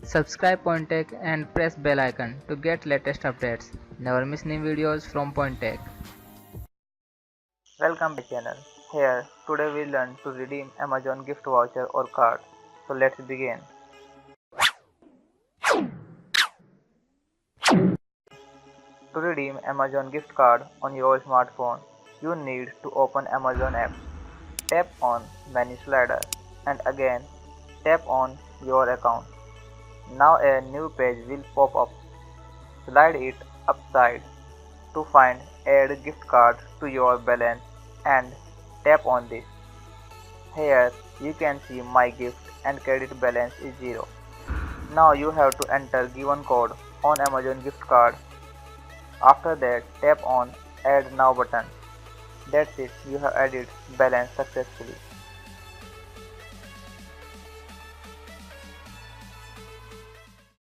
Subscribe PoinTECH and press bell icon to get latest updates. Never miss new videos from PoinTECH. Welcome back to my channel. Here, today we learn to redeem Amazon gift voucher or card. So let's begin. To redeem Amazon gift card on your smartphone, you need to open Amazon app. Tap on menu slider and again tap on your account. Now a new page will pop up. Slide it upside to find add gift card to your balance and tap on this. Here you can see my gift and credit balance is 0. Now you have to enter given code on Amazon gift card. After that tap on add now button. That's it, you have added balance successfully.